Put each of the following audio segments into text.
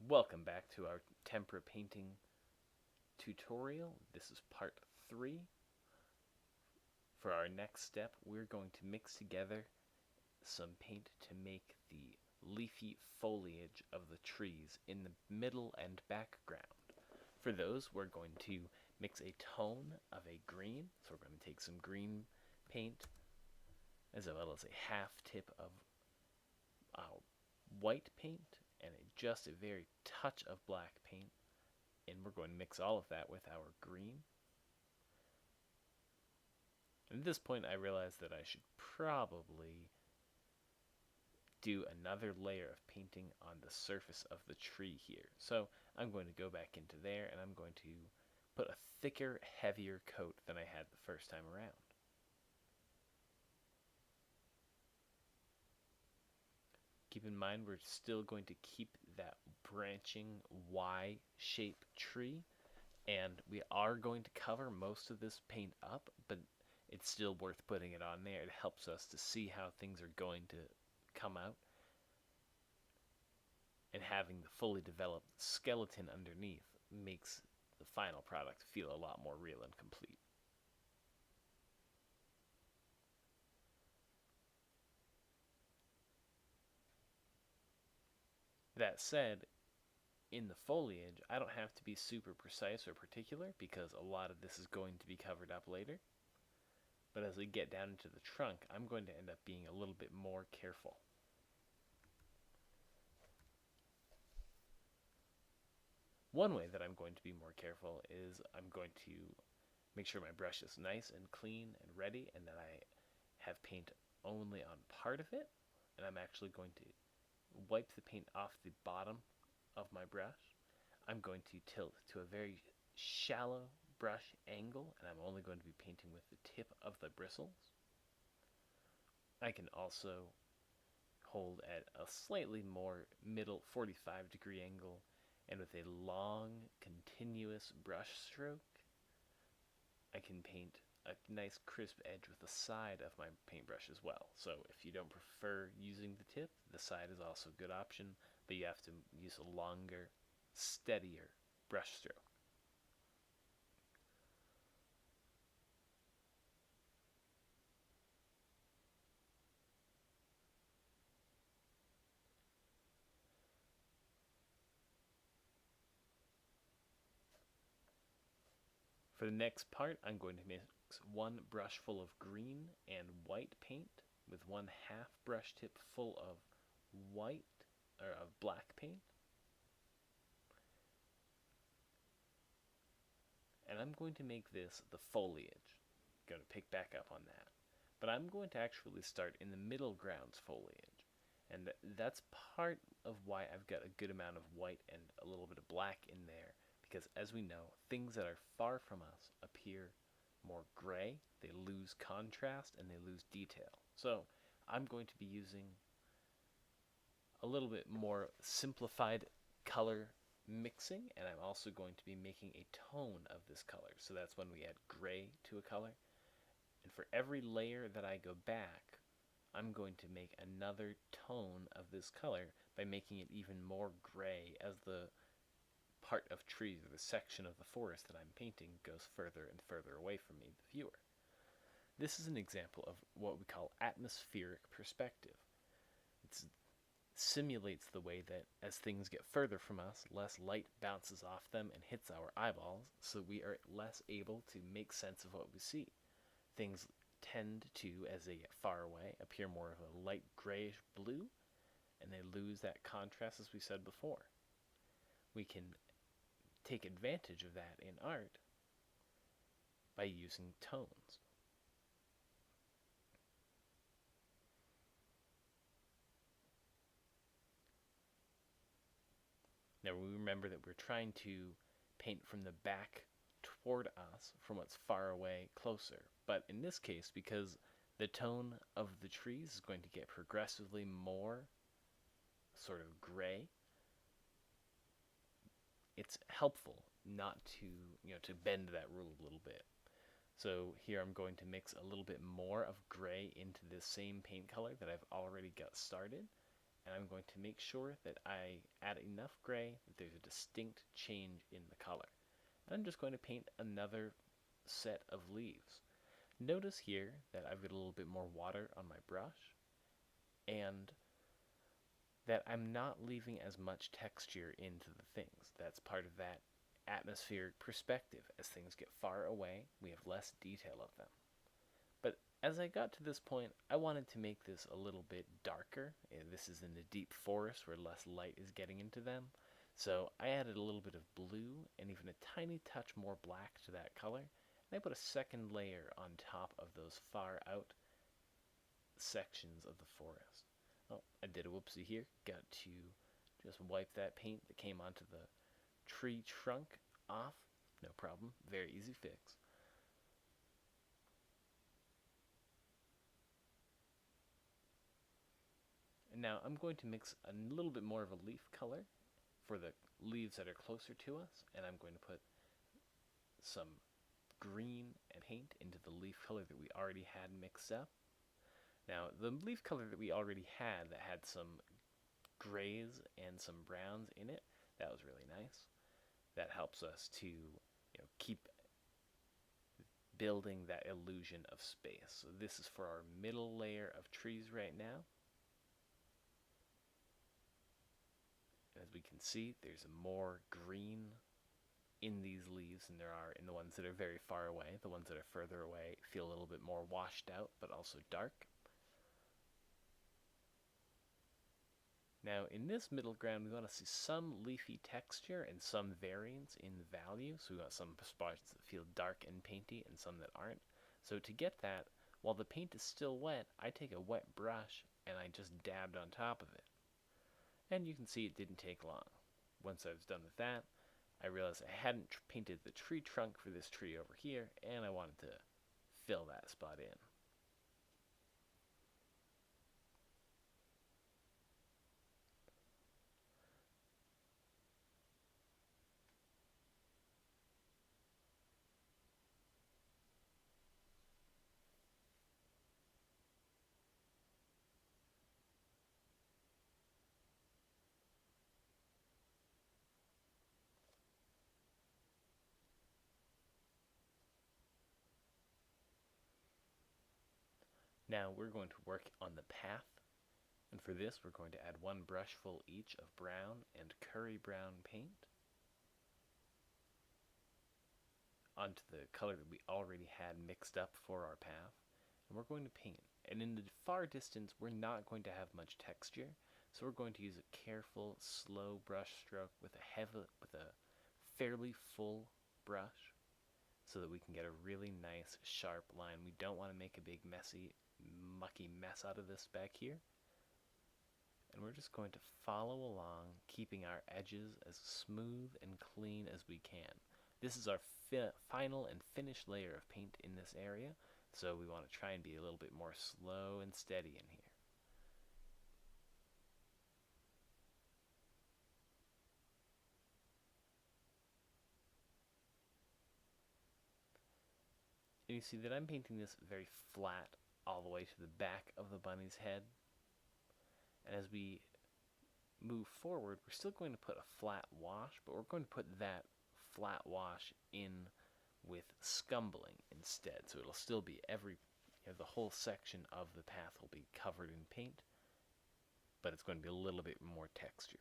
Welcome back to our tempera painting tutorial. This is part 3. For our next step, we're going to mix together some paint to make the leafy foliage of the trees in the middle and background. For those, we're going to mix a tone of a green. So we're going to take some green paint as well as a half tip of white paint and just a very touch of black paint, and we're going to mix all of that with our green. And at this point I realized that I should probably do another layer of painting on the surface of the tree here. So I'm going to go back into there and I'm going to put a thicker, heavier coat than I had the first time around. Keep in mind we're still going to keep that branching Y-shaped tree, and we are going to cover most of this paint up, but it's still worth putting it on there. It helps us to see how things are going to come out, and having the fully developed skeleton underneath makes the final product feel a lot more real and complete. That said, in the foliage, I don't have to be super precise or particular because a lot of this is going to be covered up later. But as we get down into the trunk, I'm going to end up being a little bit more careful. One way that I'm going to be more careful is I'm going to make sure my brush is nice and clean and ready, and that I have paint only on part of it, and I'm actually going to wipe the paint off the bottom of my brush. I'm going to tilt to a very shallow brush angle, and I'm only going to be painting with the tip of the bristles. I can also hold at a slightly more middle 45-degree angle, and with a long continuous brush stroke I can paint a nice crisp edge with the side of my paintbrush as well. So if you don't prefer using the tip, the side is also a good option, but you have to use a longer, steadier brush stroke. For the next part, I'm going to mix one brush full of green and white paint with one half brush tip full of white or of black paint. And I'm going to make this the foliage. I'm going to pick back up on that. But I'm going to actually start in the middle grounds foliage. And that's part of why I've got a good amount of white and a little bit of black in there. Because as we know, things that are far from us appear more gray, they lose contrast, and they lose detail. So I'm going to be using a little bit more simplified color mixing, and I'm also going to be making a tone of this color. So that's when we add gray to a color. And for every layer that I go back, I'm going to make another tone of this color by making it even more gray as the part of trees or the section of the forest that I'm painting goes further and further away from me, the viewer. This is an example of what we call atmospheric perspective. It simulates the way that as things get further from us, less light bounces off them and hits our eyeballs, so we are less able to make sense of what we see. Things tend to, as they get far away, appear more of a light grayish blue, and they lose that contrast as we said before. We can take advantage of that in art by using tones. Now we remember that we're trying to paint from the back toward us, from what's far away closer. But in this case, because the tone of the trees is going to get progressively more sort of gray, it's helpful not to, to bend that rule a little bit. So here I'm going to mix a little bit more of gray into this same paint color that I've already got started, and I'm going to make sure that I add enough gray that there's a distinct change in the color. And I'm just going to paint another set of leaves. Notice here that I've got a little bit more water on my brush, and that I'm not leaving as much texture into the things. That's part of that atmospheric perspective. As things get far away, we have less detail of them. But as I got to this point, I wanted to make this a little bit darker. This is in the deep forest where less light is getting into them. So I added a little bit of blue and even a tiny touch more black to that color. And I put a second layer on top of those far out sections of the forest. Oh, I did a whoopsie here. Got to just wipe that paint that came onto the tree trunk off. No problem. Very easy fix. And now I'm going to mix a little bit more of a leaf color for the leaves that are closer to us, and I'm going to put some green and paint into the leaf color that we already had mixed up. Now, the leaf color that we already had that had some grays and some browns in it, that was really nice. That helps us to, keep building that illusion of space. So this is for our middle layer of trees right now. As we can see, there's more green in these leaves than there are in the ones that are very far away. The ones that are further away feel a little bit more washed out, but also dark. Now, in this middle ground, we want to see some leafy texture and some variance in value. So we got some spots that feel dark and painty and some that aren't. So to get that, while the paint is still wet, I take a wet brush and I just dabbed on top of it. And you can see it didn't take long. Once I was done with that, I realized I hadn't painted the tree trunk for this tree over here, and I wanted to fill that spot in. Now we're going to work on the path, and for this we're going to add one brushful each of brown and curry brown paint onto the color that we already had mixed up for our path, and we're going to paint. And in the far distance we're not going to have much texture, so we're going to use a careful, slow brush stroke with a fairly full brush so that we can get a really nice sharp line. We don't want to make a big messy mucky mess out of this back here, and we're just going to follow along, keeping our edges as smooth and clean as we can. This is our final and finished layer of paint in this area, so we want to try and be a little bit more slow and steady in here. And you see that I'm painting this very flat all the way to the back of the bunny's head. And as we move forward, we're still going to put a flat wash, but we're going to put that flat wash in with scumbling instead. So it'll still be the whole section of the path will be covered in paint, but it's going to be a little bit more textured.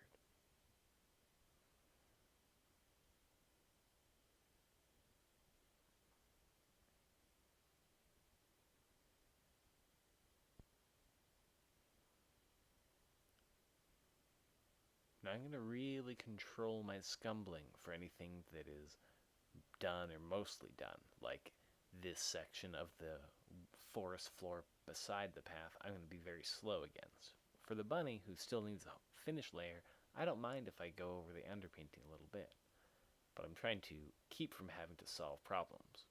Now I'm going to really control my scumbling for anything that is done or mostly done, like this section of the forest floor beside the path. I'm going to be very slow against. For the bunny, who still needs a finished layer, I don't mind if I go over the underpainting a little bit, but I'm trying to keep from having to solve problems.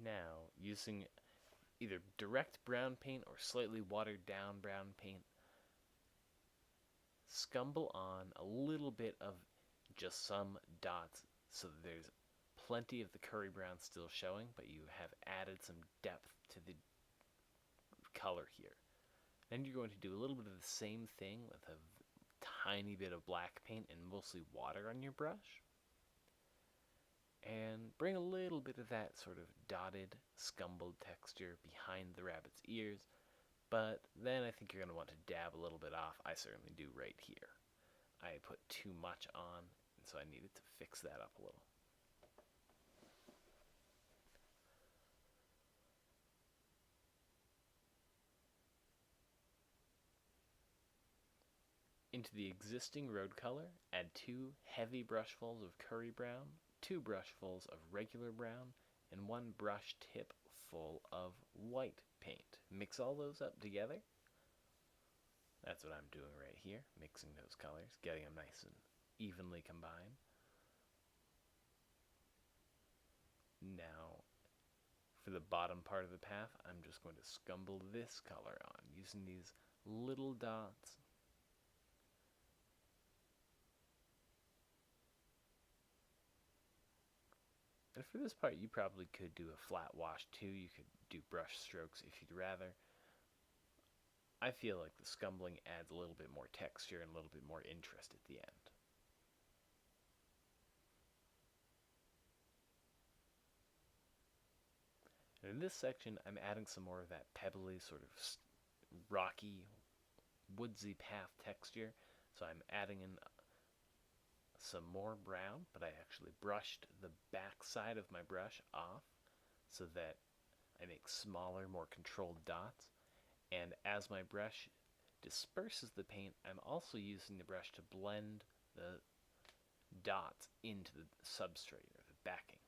Now, using either direct brown paint or slightly watered down brown paint. Scumble on a little bit of just some dots so that there's plenty of the curry brown still showing, but you have added some depth to the color here. Then you're going to do a little bit of the same thing with a tiny bit of black paint and mostly water on your brush. And bring a little bit of that sort of dotted, scumbled texture behind the rabbit's ears. But then I think you're going to want to dab a little bit off. I certainly do right here. I put too much on, and so I needed to fix that up a little. Into the existing road color, add 2 heavy brushfuls of curry brown, 2 brushfuls of regular brown, and 1 brush tip full of white paint. Mix all those up together. That's what I'm doing right here, mixing those colors, getting them nice and evenly combined. Now, for the bottom part of the path, I'm just going to scumble this color on, using these little dots. And for this part, you probably could do a flat wash too. You could do brush strokes if you'd rather. I feel like the scumbling adds a little bit more texture and a little bit more interest at the end. And in this section, I'm adding some more of that pebbly, sort of rocky, woodsy path texture. So I'm adding in some more brown, but I actually brushed the back side of my brush off so that I make smaller, more controlled dots. And as my brush disperses the paint, I'm also using the brush to blend the dots into the substrate or the backing.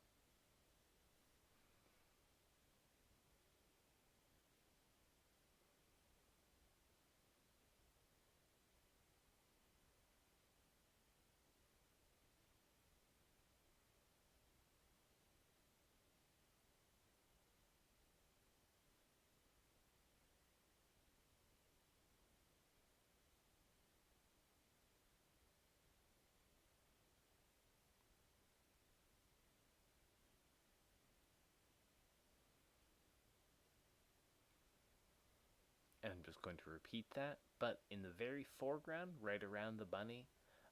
And I'm just going to repeat that, but in the very foreground, right around the bunny,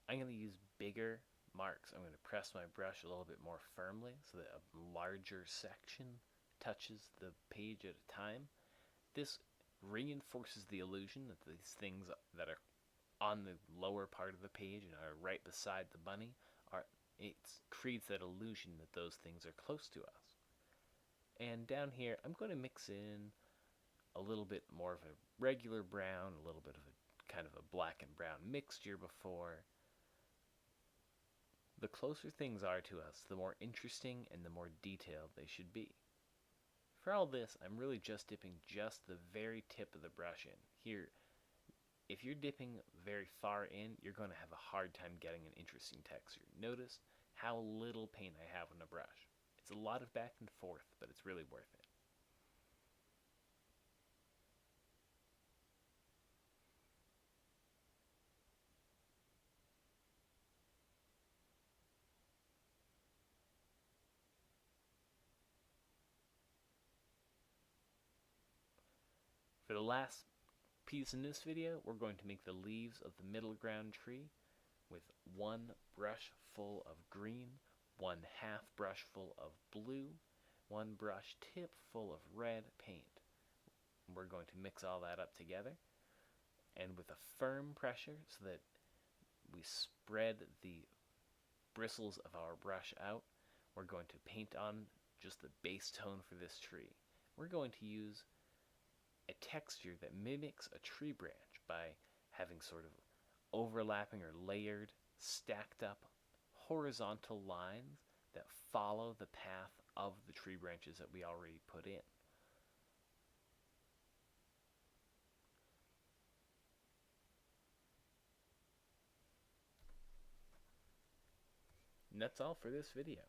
I'm going to use bigger marks. I'm going to press my brush a little bit more firmly so that a larger section touches the page at a time. This reinforces the illusion that these things that are on the lower part of the page and are right beside the bunny it creates that illusion that those things are close to us. And down here, I'm going to mix in a little bit more of a regular brown, a little bit of a kind of a black and brown mixture before. The closer things are to us, the more interesting and the more detailed they should be. For all this, I'm really just dipping just the very tip of the brush in. Here, if you're dipping very far in, you're going to have a hard time getting an interesting texture. Notice how little paint I have on the brush. It's a lot of back and forth, but it's really worth it. For the last piece in this video, we're going to make the leaves of the middle ground tree with 1 brush full of green, 1/2 brush full of blue, 1 brush tip full of red paint. We're going to mix all that up together, and with a firm pressure so that we spread the bristles of our brush out, we're going to paint on just the base tone for this tree. We're going to use a texture that mimics a tree branch by having sort of overlapping or layered, stacked up horizontal lines that follow the path of the tree branches that we already put in. And that's all for this video.